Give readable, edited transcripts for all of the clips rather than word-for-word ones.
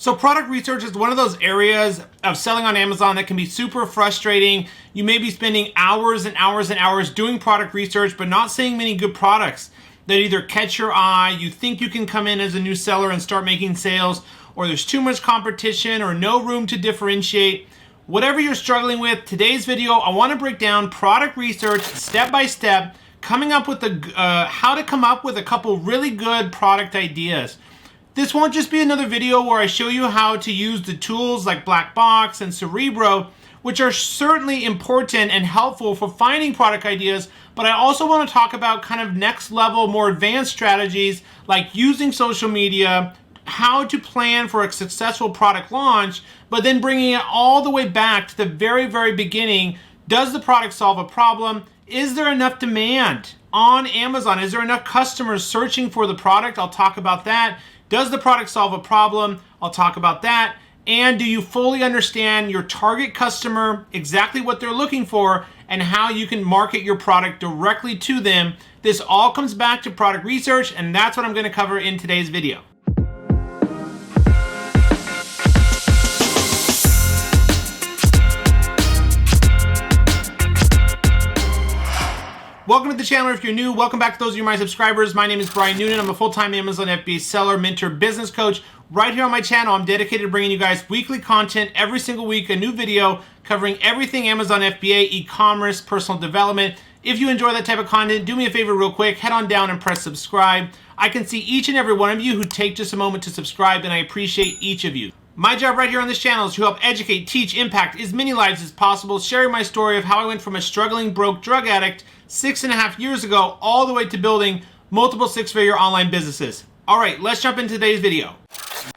So product research is one of those areas of selling on Amazon that can be super frustrating. You may be spending hours and hours and hours doing product research, but not seeing many good products that either catch your eye, you think you can come in as a new seller and start making sales, or there's too much competition or no room to differentiate. Whatever you're struggling with, today's video, I want to break down product research step by step, coming up with how to come up with a couple really good product ideas. This won't just be another video where I show you how to use the tools like Black Box and Cerebro, which are certainly important and helpful for finding product ideas, but I also want to talk about kind of next level, more advanced strategies like using social media, how to plan for a successful product launch, but then bringing it all the way back to the very, very beginning. Does the product solve a problem? Is there enough demand on Amazon? Is there enough customers searching for the product? I'll talk about that. Does the product solve a problem? I'll talk about that. And do you fully understand your target customer, exactly what they're looking for, and how you can market your product directly to them? This all comes back to product research, and that's what I'm going to cover in today's video. Welcome to the channel. If you're new, welcome back to those of you my subscribers. My name is Brian Noonan. I'm a full-time Amazon FBA seller, mentor, business coach. Right here on my channel, I'm dedicated to bringing you guys weekly content every single week, a new video covering everything Amazon FBA, e-commerce, personal development. If you enjoy that type of content, do me a favor real quick, head on down and press subscribe. I can see each and every one of you who take just a moment to subscribe, and I appreciate each of you. My job right here on this channel is to help educate, teach, impact as many lives as possible, sharing my story of how I went from a struggling, broke drug addict 6.5 years ago all the way to building multiple six-figure online businesses. All right, let's jump into today's video.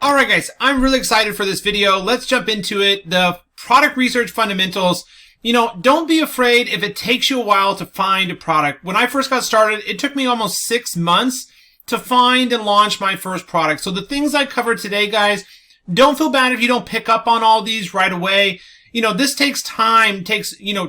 All right, guys, I'm really excited for this video. Let's jump into it. The product research fundamentals. You know, don't be afraid if it takes you a while to find a product. When I first got started, it took me almost 6 months to find and launch my first product. So the things I covered today, guys, don't feel bad if you don't pick up on all these right away. You know, this takes time,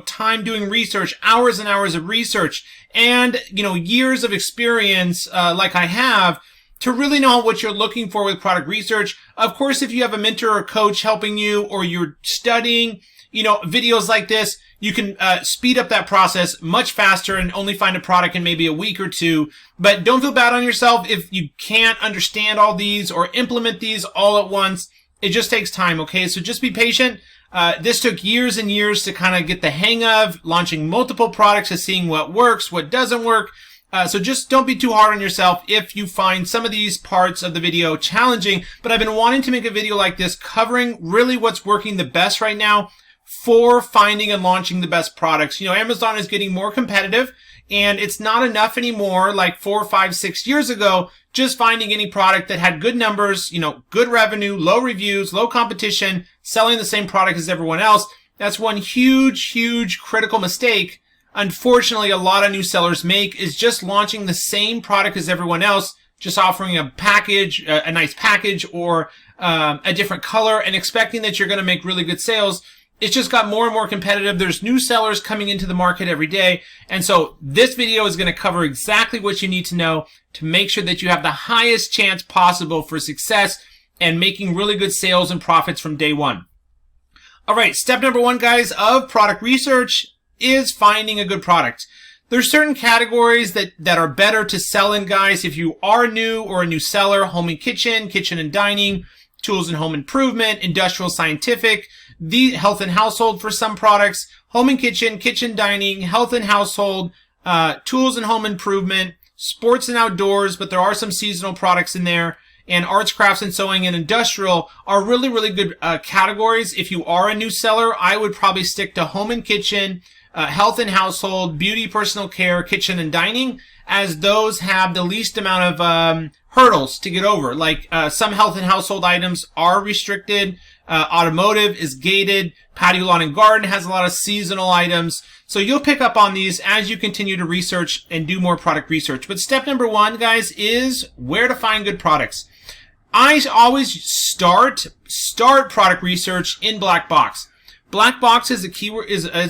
time doing research, hours and hours of research, and, years of experience, like I have, to really know what you're looking for with product research. Of course, if you have a mentor or coach helping you, or you're studying, videos like this, you can speed up that process much faster and only find a product in maybe a week or two. But don't feel bad on yourself if you can't understand all these or implement these all at once. It just takes time, okay? So just be patient. This took years and years to kind of get the hang of launching multiple products and seeing what works, what doesn't work. So just don't be too hard on yourself if you find some of these parts of the video challenging. But I've been wanting to make a video like this covering really what's working the best right now for finding and launching the best products. Amazon is getting more competitive, and it's not enough anymore like 4, 5, 6 years ago, just finding any product that had good numbers, good revenue, low reviews, low competition, selling the same product as everyone else. That's one huge, huge critical mistake, unfortunately, a lot of new sellers make, is just launching the same product as everyone else, just offering a package, a nice package, or a different color, and expecting that you're going to make really good sales. It's just got more and more competitive. There's new sellers coming into the market every day. And so this video is going to cover exactly what you need to know to make sure that you have the highest chance possible for success and making really good sales and profits from day one. All right, step number 1, guys, of product research is finding a good product. There's certain categories that are better to sell in, guys. If you are new or a new seller: home and kitchen, kitchen and dining, tools and home improvement, industrial scientific, the health and household for some products, home and kitchen, kitchen dining, health and household, tools and home improvement, sports and outdoors, but there are some seasonal products in there, and arts, crafts, and sewing and industrial are really, really good categories. If you are a new seller, I would probably stick to home and kitchen, health and household, beauty, personal care, kitchen and dining, as those have the least amount of hurdles to get over. Like some health and household items are restricted. Automotive is gated. Patio, lawn, and garden has a lot of seasonal items. So you'll pick up on these as you continue to research and do more product research. But step number 1, guys, is where to find good products. I always start product research in Black Box. Black Box is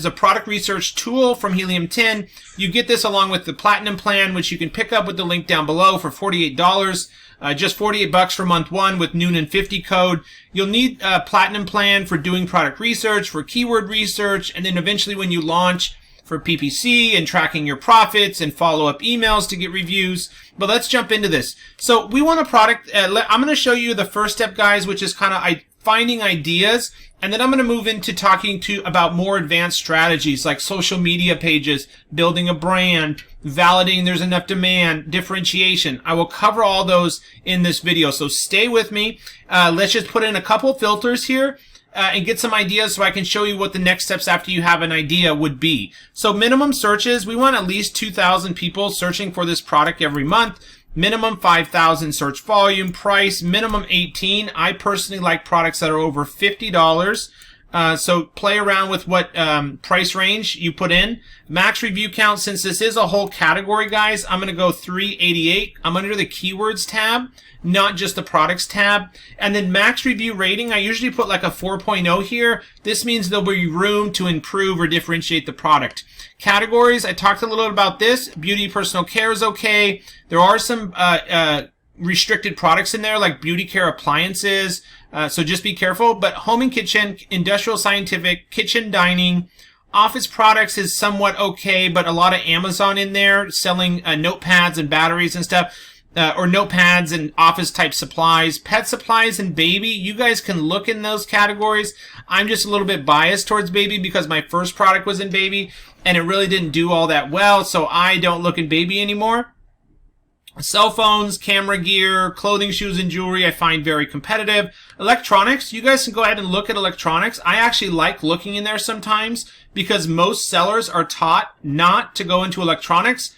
a product research tool from Helium 10. You get this along with the Platinum plan, which you can pick up with the link down below for $48. just 48 bucks for month 1 with Noonan 50 code. You'll need a platinum plan for doing product research, for keyword research, and then eventually when you launch, for PPC and tracking your profits and follow-up emails to get reviews. But let's jump into this. So we want a product. I'm going to show you the first step, guys, which is kind of finding ideas. And then I'm going to move into talking about more advanced strategies like social media pages, building a brand, validating there's enough demand, differentiation. I will cover all those in this video. So stay with me. Let's just put in a couple filters here. And get some ideas so I can show you what the next steps after you have an idea would be. So minimum searches, we want at least 2,000 people searching for this product every month. Minimum 5,000 search volume. Price, minimum 18. I personally like products that are over $50. So play around with what price range you put in. Max review count, since this is a whole category, guys, I'm going to go 388. I'm under the keywords tab, not just the products tab. And then max review rating, I usually put like a 4.0 here. This means there'll be room to improve or differentiate the product. Categories, I talked a little about this. Beauty, personal care is okay. There are some restricted products in there like beauty care appliances. So just be careful. But home and kitchen, industrial, scientific, kitchen, dining, office products is somewhat okay, but a lot of Amazon in there selling notepads and batteries and stuff, or notepads and office type supplies. Pet supplies and baby, you guys can look in those categories. I'm just a little bit biased towards baby because my first product was in baby and it really didn't do all that well, so I don't look in baby anymore. Cell phones, camera gear, clothing, shoes, and jewelry I find very competitive. Electronics, you guys can go ahead and look at electronics. I actually like looking in there sometimes because most sellers are taught not to go into electronics.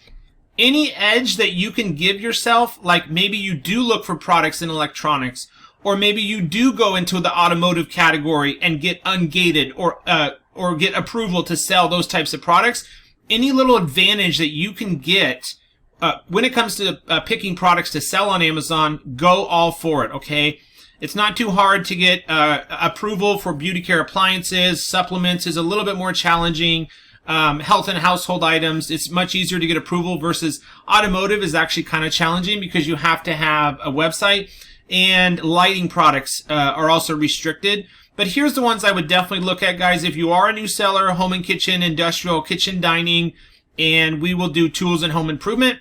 Any edge that you can give yourself, like maybe you do look for products in electronics, or maybe you do go into the automotive category and get ungated or get approval to sell those types of products. Any little advantage that you can get when it comes to picking products to sell on Amazon, go all for it, okay? It's not too hard to get approval for beauty care appliances. Supplements is a little bit more challenging. Health and household items, it's much easier to get approval versus automotive is actually kind of challenging because you have to have a website, and lighting products are also restricted. But here's the ones I would definitely look at, guys. If you are a new seller, home and kitchen, industrial, kitchen, dining, and we will do tools and home improvement.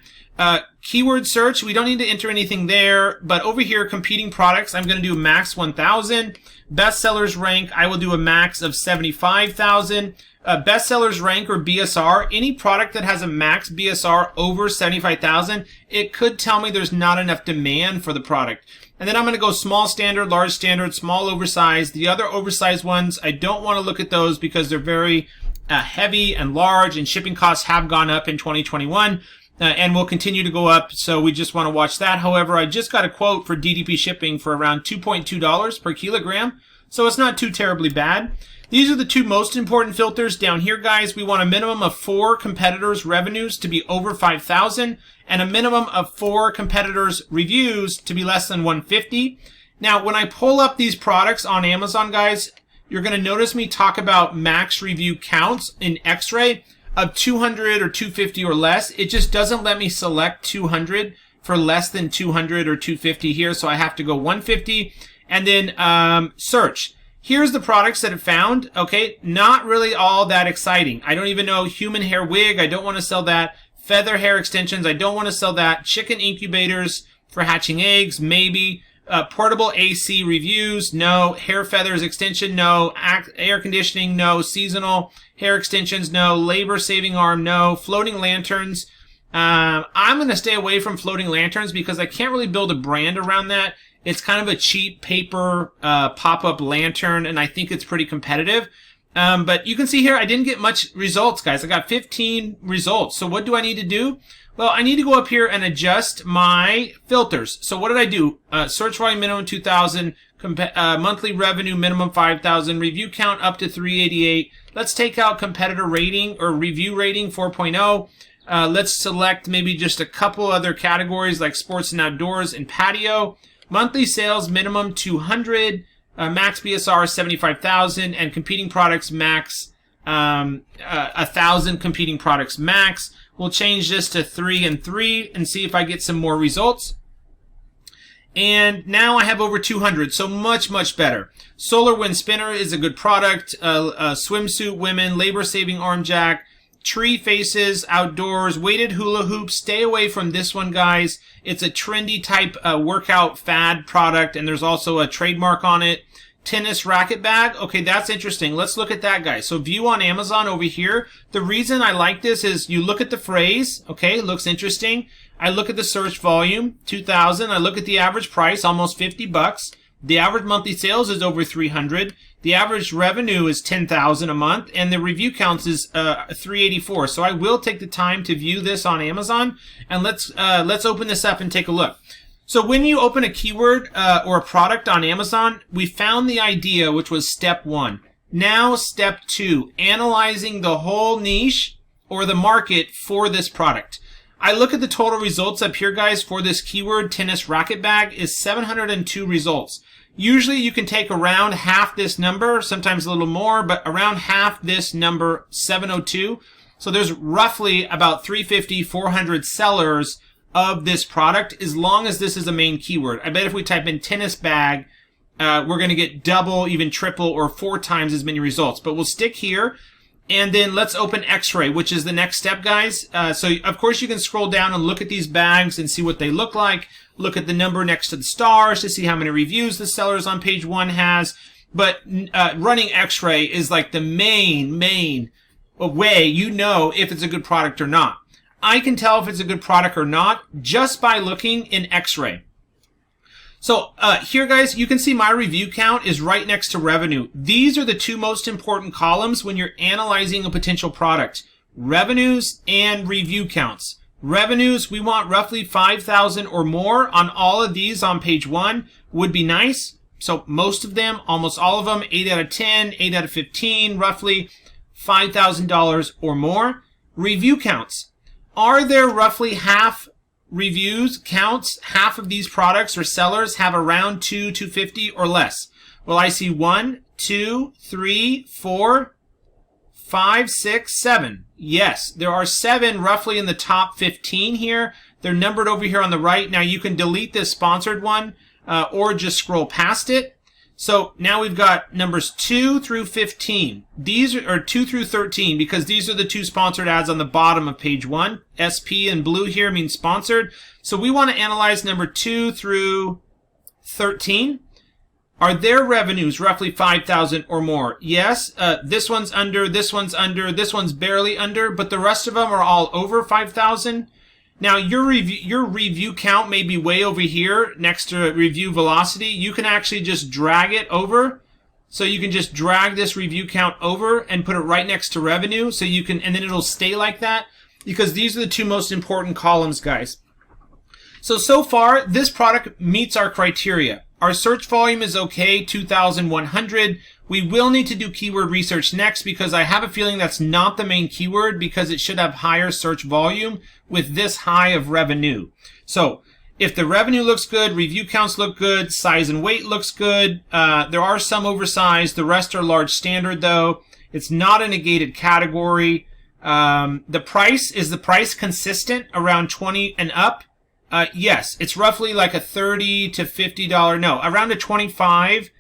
Keyword search, we don't need to enter anything there, but over here, competing products, I'm going to do max 1,000. Bestsellers rank, I will do a max of 75,000. Bestsellers rank or BSR, any product that has a max BSR over 75,000, it could tell me there's not enough demand for the product. And then I'm going to go small standard, large standard, small oversized. The other oversized ones, I don't want to look at those because they're very heavy and large, and shipping costs have gone up in 2021 and will continue to go up, so we just want to watch that. However, I just got a quote for DDP shipping for around $2.2 per kilogram, so it's not too terribly bad. These are the two most important filters down here, guys. We want a minimum of 4 competitors' revenues to be over 5,000 and a minimum of 4 competitors' reviews to be less than 150. Now, when I pull up these products on Amazon, guys, you're going to notice me talk about max review counts in X-ray of 200 or 250 or less. It just doesn't let me select 200 for less than 200 or 250 here, so I have to go 150. And then search. Here's the products that it found. Okay, not really all that exciting. I don't even know human hair wig. I don't want to sell that. Feather hair extensions. I don't want to sell that. Chicken incubators for hatching eggs. Maybe. Portable AC reviews. No. Hair feathers extension. No. Air conditioning. No. Seasonal hair extensions. No. Labor saving arm. No. Floating lanterns. I'm going to stay away from floating lanterns because I can't really build a brand around that. It's kind of a cheap paper pop-up lantern, and I think it's pretty competitive. But you can see here, I didn't get much results, guys. I got 15 results. So what do I need to do? Well, I need to go up here and adjust my filters. So what did I do? Search volume minimum 2,000, monthly revenue minimum 5,000, review count up to 388. Let's take out competitor rating or review rating 4.0. Let's select maybe just a couple other categories like sports and outdoors and patio. Monthly sales minimum 200, max BSR 75,000, and competing products max 1,000 competing products max. We'll change this to 3 and 3 and see if I get some more results. And now I have over 200, so much better. Solar Wind Spinner is a good product. Swimsuit Women, Labor Saving Arm Jack, Tree Faces, Outdoors, Weighted Hula Hoop. Stay away from this one, guys. It's a trendy type workout fad product, and there's also a trademark on it. Tennis Racket Bag. Okay, that's interesting. Let's look at that, guys. So view on Amazon over here. The reason I like this is you look at the phrase. Okay, it looks interesting. I look at the search volume, 2,000. I look at the average price, almost 50 bucks. The average monthly sales is over 300. The average revenue is 10,000 a month, and the review counts is 384. So I will take the time to view this on Amazon, and let's open this up and take a look. So when you open a keyword or a product on Amazon, we found the idea, which was step 1. Now step 2, analyzing the whole niche or the market for this product. I look at the total results up here, guys, for this keyword, tennis racket bag, is 702 results. Usually you can take around half this number, sometimes a little more, but around half this number, 702. So there's roughly about 350, 400 sellers of this product, as long as this is a main keyword. I bet if we type in tennis bag, we're going to get double, even triple, or 4 times as many results. But we'll stick here. And then let's open X-Ray, which is the next step, guys. So, of course, you can scroll down and look at these bags and see what they look like. Look at the number next to the stars to see how many reviews the sellers on page 1 has. But running X-Ray is like the main way you know if it's a good product or not. I can tell if it's a good product or not just by looking in X-Ray. So here, guys, you can see my review count is right next to revenue. These are the 2 most important columns when you're analyzing a potential product. Revenues and review counts. Revenues, we want roughly 5,000 or more on all of these on page 1 would be nice. So most of them, almost all of them, 8 out of 10, 8 out of 15, roughly $5,000 or more. Review counts. Are there roughly half reviews, counts, half of these products or sellers have around 250 or less? Well, I see 1, 2, 3, 4, 5, 6, 7. Yes, there are 7 roughly in the top 15 here. They're numbered over here on the right. Now you can delete this sponsored one or just scroll past it. So now we've got numbers 2 through 15. These are 2 through 13 because these are the 2 sponsored ads on the bottom of page 1. SP in blue here means sponsored. So we want to analyze number 2 through 13. Are their revenues roughly 5,000 or more? Yes. This one's under, this one's under, this one's barely under, but the rest of them are all over 5,000. Now, your review count may be way over here next to review velocity. You can actually just drag it over. So you can just drag this review count over and put it right next to revenue. So you can, and then it'll stay like that because these are the 2 most important columns, guys. So far, this product meets our criteria. Our search volume is okay, 2,100. We will need to do keyword research next because I have a feeling that's not the main keyword because it should have higher search volume with this high of revenue. So if the revenue looks good, review counts look good, size and weight looks good. There are some oversized. The rest are large standard though. It's not a negated category. The price, is the price consistent around 20 and up? Yes, it's roughly like a $30 to $50, no, around a $25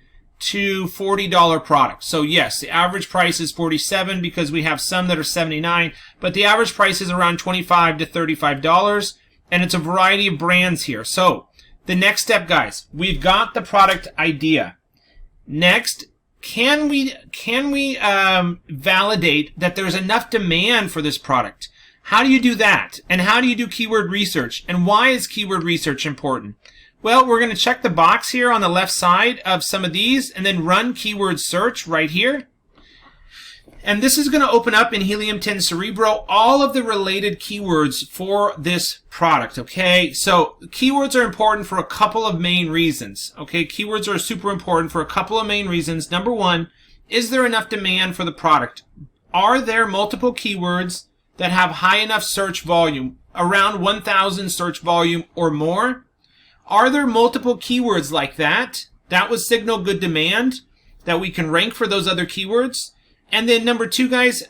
to $40 product. So yes, the average price is $47 because we have some that are $79, but the average price is around $25 to $35, and it's a variety of brands here. So the next step, guys, we've got the product idea. Next, can we validate that there's enough demand for this product? How do you do that? And how do you do keyword research? And why is keyword research important? Well, we're going to check the box here on the left side of some of these and then run keyword search right here. And this is going to open up in Helium 10 Cerebro all of the related keywords for this product, okay? So keywords are important for a couple of main reasons, okay? Keywords are super important for a couple of main reasons. Number 1, is there enough demand for the product? Are there multiple keywords that have high enough search volume, around 1,000 search volume or more? Are there multiple keywords like that? That would signal good demand, that we can rank for those other keywords. And then number 2, guys,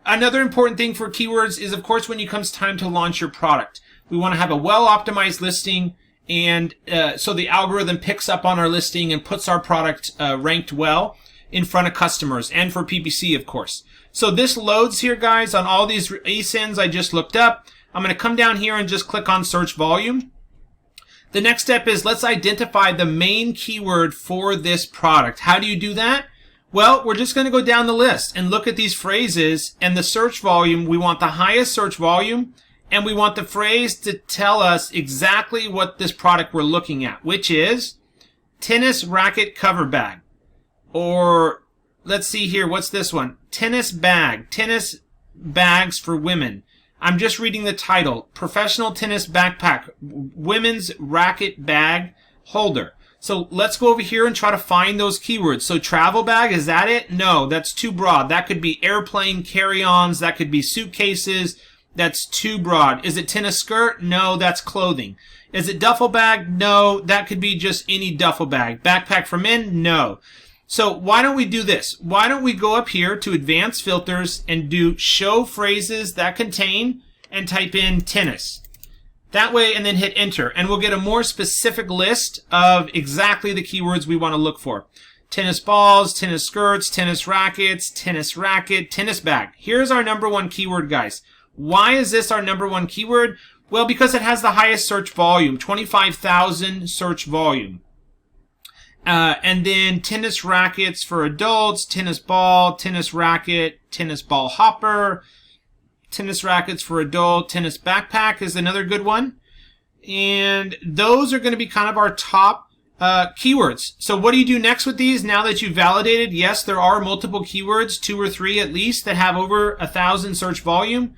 another important thing for keywords is, of course, when it comes time to launch your product. We want to have a well-optimized listing and so the algorithm picks up on our listing and puts our product ranked well in front of customers, and for PPC, of course. So this loads here, guys, on all these ASINs I just looked up. I'm going to come down here and just click on search volume. The next step is let's identify the main keyword for this product. How do you do that? Well, we're just going to go down the list and look at these phrases, and the search volume. We want the highest search volume, and we want the phrase to tell us exactly what this product we're looking at, which is tennis racket cover bag. Or let's see here, what's this one? Tennis bag, tennis bags for women. I'm just reading the title, professional tennis backpack, women's racket bag holder. So let's go over here and try to find those keywords. So travel bag, is that it? No, that's too broad. That could be airplane carry-ons. That could be suitcases. That's too broad. Is it tennis skirt? No, that's clothing. Is it duffel bag? No, that could be just any duffel bag. Backpack for men? No. So why don't we do this? Why don't we go up here to advanced filters and do show phrases that contain and type in tennis. That way, and then hit enter, and we'll get a more specific list of exactly the keywords we want to look for. Tennis balls, tennis skirts, tennis rackets, tennis racket, tennis bag. Here's our number one keyword, guys. Why is this our number one keyword? Well, because it has the highest search volume, 25,000 search volume. And then tennis rackets for adults, tennis ball, tennis racket, tennis ball hopper, tennis rackets for adult, tennis backpack is another good one. And those are going to be kind of our top keywords. So what do you do next with these now that you've validated? Yes, there are multiple keywords, 2 or 3 at least, that have over 1,000 search volume.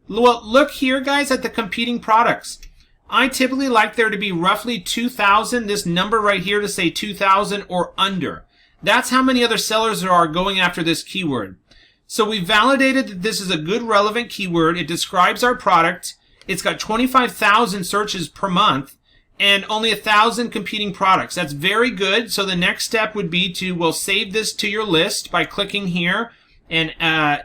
Well, look here, guys, at the competing products. I typically like there to be roughly 2,000, this number right here to say 2,000 or under. That's how many other sellers there are going after this keyword. So we validated that this is a good relevant keyword. It describes our product. It's got 25,000 searches per month and only 1,000 competing products. That's very good. So the next step would be to, well, save this to your list by clicking here and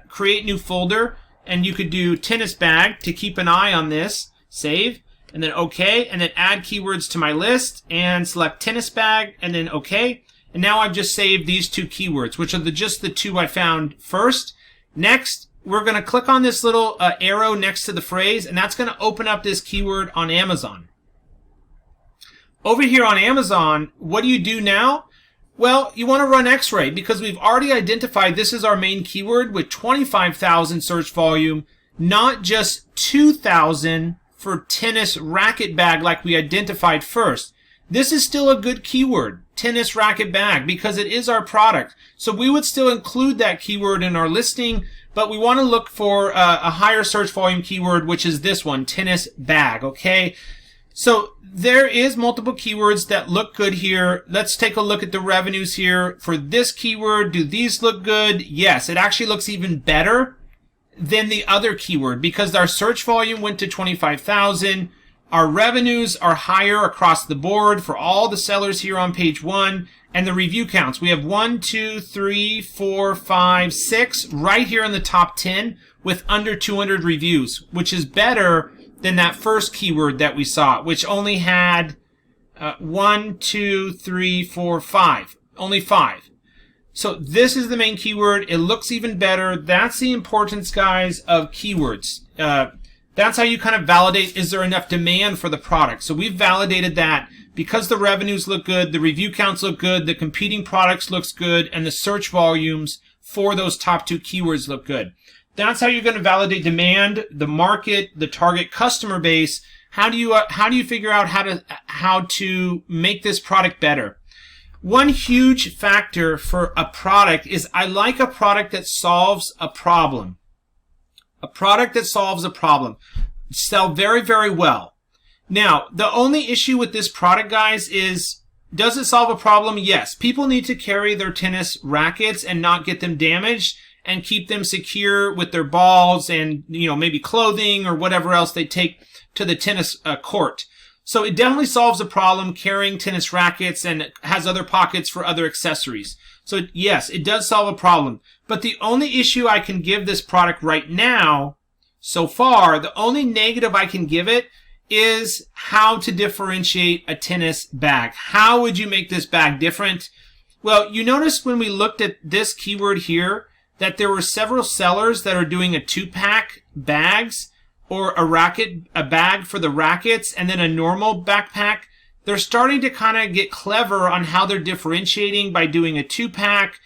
create new folder. And you could do tennis bag to keep an eye on this. Save. And then OK, and then add keywords to my list, and select tennis bag, and then OK. And now I've just saved these 2 keywords, which are just the 2 I found first. Next, we're going to click on this little arrow next to the phrase, and that's going to open up this keyword on Amazon. Over here on Amazon, what do you do now? Well, you want to run X-ray, because we've already identified this is our main keyword with 25,000 search volume, not just 2,000 for tennis racket bag like we identified first. This is still a good keyword, tennis racket bag, because it is our product. So we would still include that keyword in our listing, but we want to look for a higher search volume keyword, which is this one, tennis bag, okay? So there is multiple keywords that look good here. Let's take a look at the revenues here. For this keyword, do these look good? Yes, it actually looks even better than the other keyword because our search volume went to 25,000. Our revenues are higher across the board for all the sellers here on page 1. And the review counts. We have 1, 2, 3, 4, 5, 6 right here in the top 10 with under 200 reviews, which is better than that first keyword that we saw, which only had 1, 2, 3, 4, 5. Only 5. So this is the main keyword. It looks even better. That's the importance, guys, of keywords. That's how you kind of validate, is there enough demand for the product? So we've validated that because the revenues look good, the review counts look good, the competing products looks good, and the search volumes for those top 2 keywords look good. That's how you're going to validate demand, the market, the target customer base. How do you figure out how to make this product better? One huge factor for a product is I like a product that solves a problem. A product that solves a problem. Sell very, very well. Now, the only issue with this product, guys, is does it solve a problem? Yes. People need to carry their tennis rackets and not get them damaged and keep them secure with their balls and, maybe clothing or whatever else they take to the tennis court. So it definitely solves a problem carrying tennis rackets and it has other pockets for other accessories. So yes, it does solve a problem. But the only issue I can give this product right now, so far, the only negative I can give it is how to differentiate a tennis bag. How would you make this bag different? Well, you notice when we looked at this keyword here that there were several sellers that are doing a 2-pack bags or a bag for the rackets and then a normal backpack. They're starting to kind of get clever on how they're differentiating by doing a 2-pack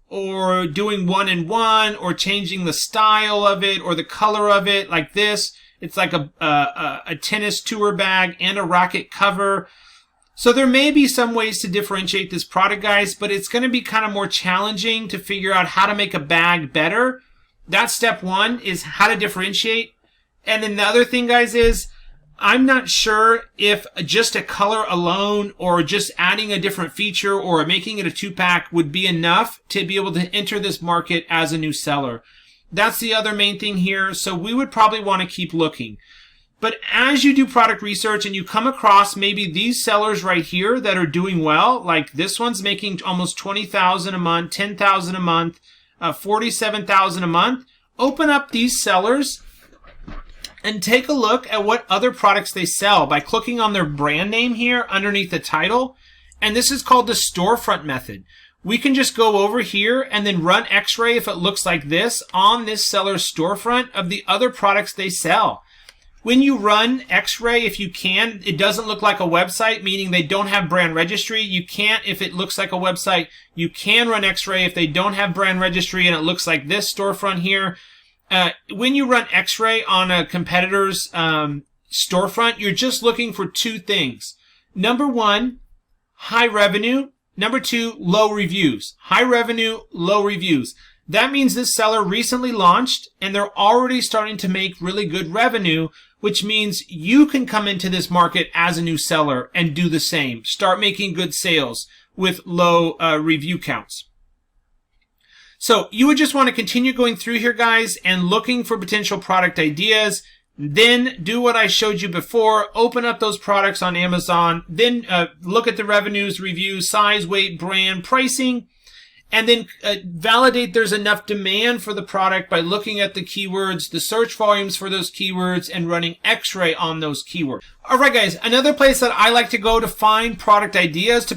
or doing 1-in-1 or changing the style of it or the color of it like this. It's like a tennis tour bag and a racket cover. So there may be some ways to differentiate this product, guys, but it's going to be kind of more challenging to figure out how to make a bag better. That's step one, is how to differentiate. And then the other thing, guys, is I'm not sure if just a color alone or just adding a different feature or making it a 2-pack would be enough to be able to enter this market as a new seller. That's the other main thing here. So we would probably want to keep looking. But as you do product research and you come across maybe these sellers right here that are doing well, like this one's making almost $20,000 a month, $10,000 a month, $47,000 a month, open up these sellers and take a look at what other products they sell by clicking on their brand name here underneath the title. And this is called the storefront method. We can just go over here and then run X-ray if it looks like this on this seller's storefront of the other products they sell. When you run X-ray, if you can, it doesn't look like a website, meaning they don't have brand registry. You can't, if it looks like a website, you can run X-ray if they don't have brand registry and it looks like this storefront here. When you run X-ray on a competitor's storefront, you're just looking for two things. Number one, high revenue. Number two, low reviews. High revenue, low reviews. That means this seller recently launched and they're already starting to make really good revenue, which means you can come into this market as a new seller and do the same. Start making good sales with low review counts. So you would just want to continue going through here, guys, and looking for potential product ideas. Then do what I showed you before. Open up those products on Amazon. Then look at the revenues, reviews, size, weight, brand, pricing. And then validate there's enough demand for the product by looking at the keywords, the search volumes for those keywords, and running X-ray on those keywords. All right, guys, another place that I like to go to find product ideas to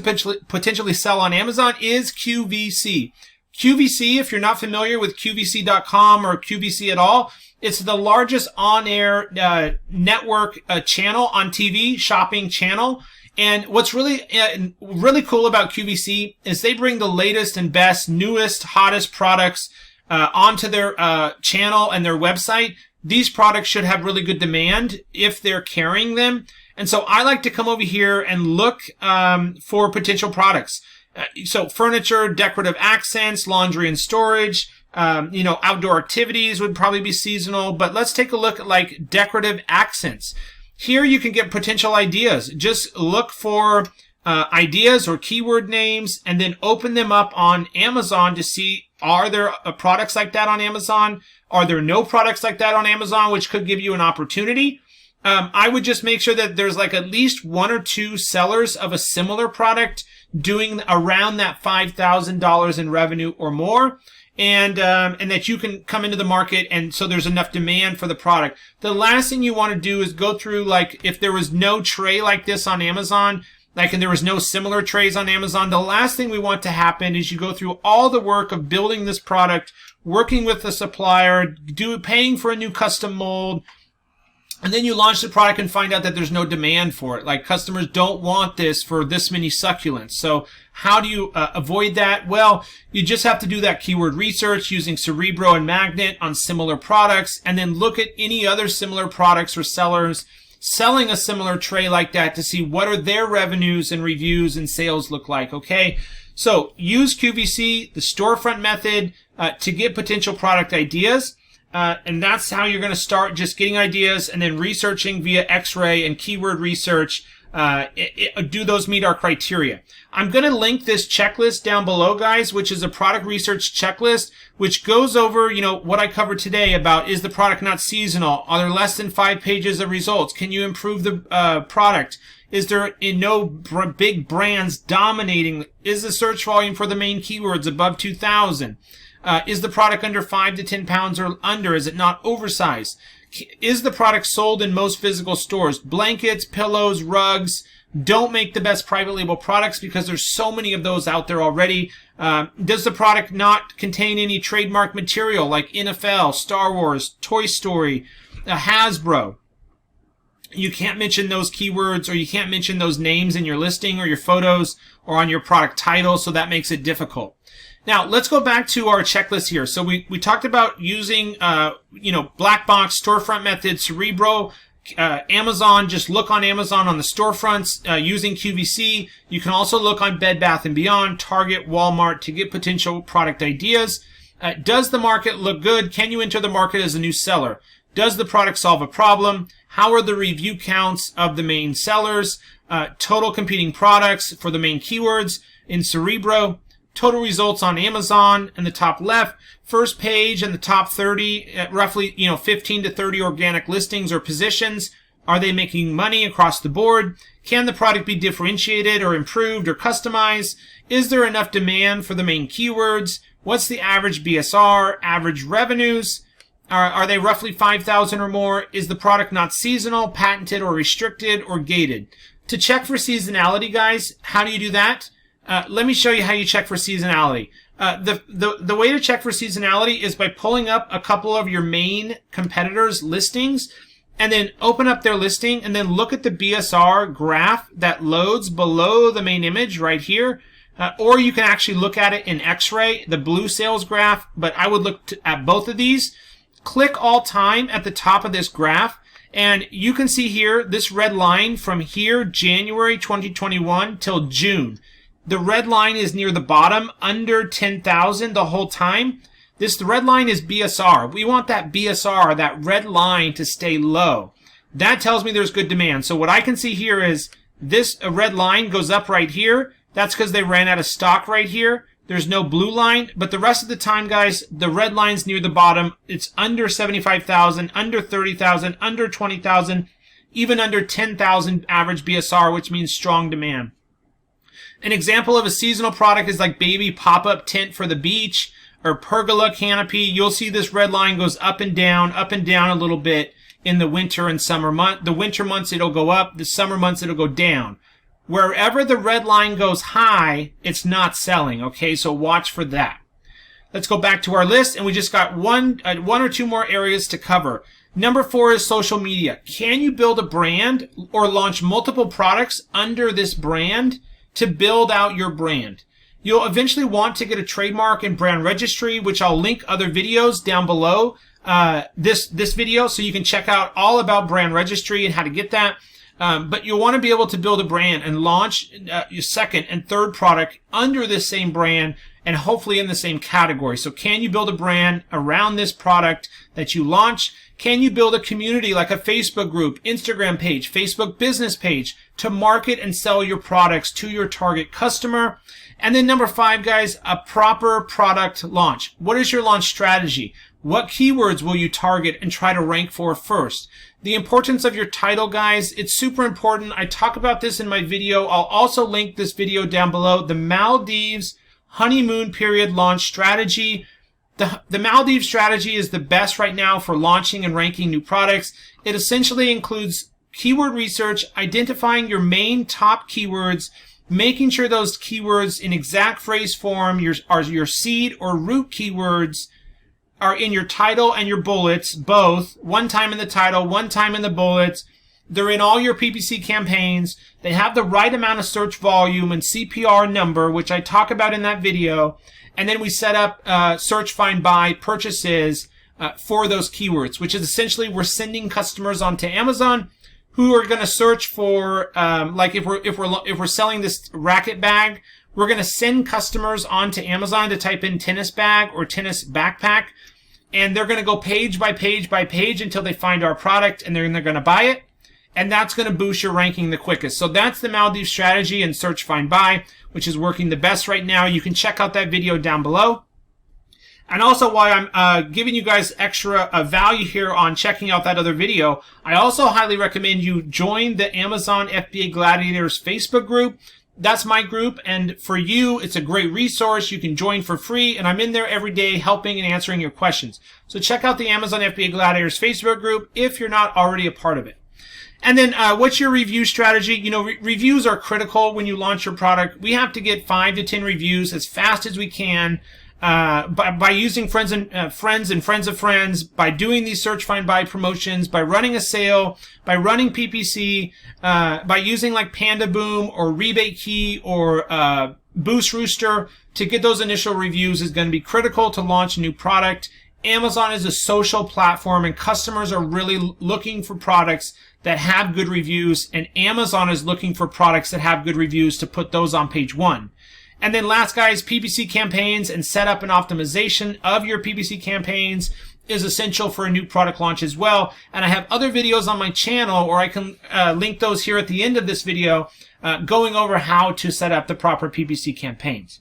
potentially sell on Amazon is QVC. QVC, if you're not familiar with QVC.com or QVC at all, it's the largest on-air network channel on TV, shopping channel. And what's really cool about QVC is they bring the latest and best, newest, hottest products onto their channel and their website. These products should have really good demand if they're carrying them. And so I like to come over here and look for potential products. So furniture, decorative accents, laundry and storage, outdoor activities would probably be seasonal. But let's take a look at like decorative accents. Here you can get potential ideas. Just look for ideas or keyword names and then open them up on Amazon to see, are there products like that on Amazon? Are there no products like that on Amazon, which could give you an opportunity? I would just make sure that there's like at least one or two sellers of a similar product doing around that $5,000 in revenue or more. And that you can come into the market and so there's enough demand for the product. The last thing you want to do is go through, like, if there was no tray like this on Amazon, like, and there was no similar trays on Amazon, the last thing we want to happen is you go through all the work of building this product, working with the supplier, paying for a new custom mold, and then you launch the product and find out that there's no demand for it. Like, customers don't want this for this many succulents. So how do you avoid that? Well, you just have to do that keyword research using Cerebro and Magnet on similar products, and then look at any other similar products or sellers selling a similar tray like that to see what are their revenues and reviews and sales look like, okay? So use QVC, the storefront method, to get potential product ideas. And that's how you're going to start, just getting ideas and then researching via X-ray and keyword research. Do those meet our criteria? I'm going to link this checklist down below, guys, which is a product research checklist, which goes over, what I covered today about, is the product not seasonal? Are there less than 5 pages of results? Can you improve the product? Is there no big brands dominating? Is the search volume for the main keywords above 2,000? Is the product under 5 to 10 pounds or under? Is it not oversized? Is the product sold in most physical stores? Blankets, pillows, rugs. Don't make the best private label products because there's so many of those out there already. Does the product not contain any trademark material like NFL, Star Wars, Toy Story, Hasbro? You can't mention those keywords, or you can't mention those names in your listing or your photos or on your product title, so that makes it difficult. Now, let's go back to our checklist here. So we talked about using, black box, storefront methods, Cerebro, Amazon. Just look on Amazon on the storefronts using QVC. You can also look on Bed Bath & Beyond, Target, Walmart to get potential product ideas. Does the market look good? Can you enter the market as a new seller? Does the product solve a problem? How are the review counts of the main sellers? Total competing products for the main keywords in Cerebro. Total results on Amazon in the top left. First page and the top 30, roughly 15 to 30 organic listings or positions. Are they making money across the board? Can the product be differentiated or improved or customized? Is there enough demand for the main keywords? What's the average BSR? Average revenues? Are they roughly 5,000 or more? Is the product not seasonal, patented, or restricted, or gated? To check for seasonality, guys, how do you do that? Let me show you how you check for seasonality. The way to check for seasonality is by pulling up a couple of your main competitors' listings and then open up their listing and then look at the BSR graph that loads below the main image right here. Or you can actually look at it in X-ray, the blue sales graph, but I would look at both of these. Click all time at the top of this graph, and you can see here this red line from here, January 2021 till June. The red line is near the bottom, under 10,000 the whole time. The red line is BSR. We want that BSR, that red line, to stay low. That tells me there's good demand. So what I can see here is this red line goes up right here. That's because they ran out of stock right here. There's no blue line, but the rest of the time, guys, the red line's near the bottom. It's under 75,000, under 30,000, under 20,000, even under 10,000 average BSR, which means strong demand. An example of a seasonal product is like baby pop-up tent for the beach or pergola canopy. You'll see this red line goes up and down a little bit in the winter and summer month. The winter months, it'll go up. The summer months, it'll go down. Wherever the red line goes high, it's not selling, okay? So watch for that. Let's go back to our list, and we just got one or two more areas to cover. Number 4 is social media. Can you build a brand or launch multiple products under this brand to build out your brand? You'll eventually want to get a trademark and brand registry, which I'll link other videos down below this video, so you can check out all about brand registry and how to get that. But you'll want to be able to build a brand and launch your second and third product under this same brand and hopefully in the same category. So can you build a brand around this product that you launch? Can you build a community like a Facebook group, Instagram page, Facebook business page to market and sell your products to your target customer? And then number 5, guys, a proper product launch. What is your launch strategy? What keywords will you target and try to rank for first? The importance of your title, guys, it's super important. I talk about this in my video. I'll also link this video down below. The Maldives honeymoon period launch strategy. The Maldives strategy is the best right now for launching and ranking new products. It essentially includes keyword research, identifying your main top keywords, making sure those keywords in exact phrase form are your seed or root keywords, are in your title and your bullets, both. One time in the title, one time in the bullets. They're in all your PPC campaigns. They have the right amount of search volume and CPR number, which I talk about in that video. And then we set up search, find, buy purchases for those keywords, which is essentially we're sending customers onto Amazon who are going to search for, like if we're selling this racket bag, we're going to send customers onto Amazon to type in tennis bag or tennis backpack, and they're going to go page by page by page until they find our product, and they're going to buy it, and that's going to boost your ranking the quickest. So that's the Maldives strategy and search, find, buy, which is working the best right now. You can check out that video down below. And also, while I'm giving you guys extra value here on checking out that other video, I also highly recommend you join the Amazon FBA Gladiators Facebook group. that's my group, and for you, it's a great resource. You can join for free, and I'm in there every day helping and answering your questions. So check out the Amazon FBA Gladiators Facebook group if you're not already a part of it. And then what's your review strategy? You know, reviews are critical when you launch your product. We have to get 5 to 10 reviews as fast as we can by using friends and friends of friends, by doing these search, find, buy promotions, by running a sale, by running PPC, by using like Panda Boom or Rebate Key or Boost Rooster to get those initial reviews is going to be critical to launch a new product. Amazon is a social platform, and customers are really looking for products that have good reviews, and Amazon is looking for products that have good reviews to put those on page 1. And then last, guys, PPC campaigns and setup and optimization of your PPC campaigns is essential for a new product launch as well. And I have other videos on my channel, or I can link those here at the end of this video, going over how to set up the proper PPC campaigns.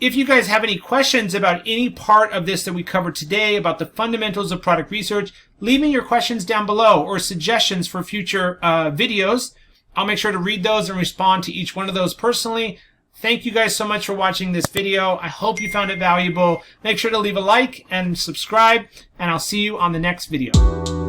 If you guys have any questions about any part of this that we covered today, about the fundamentals of product research, leave me your questions down below or suggestions for future videos. I'll make sure to read those and respond to each one of those personally. Thank you guys so much for watching this video. I hope you found it valuable. Make sure to leave a like and subscribe, and I'll see you on the next video.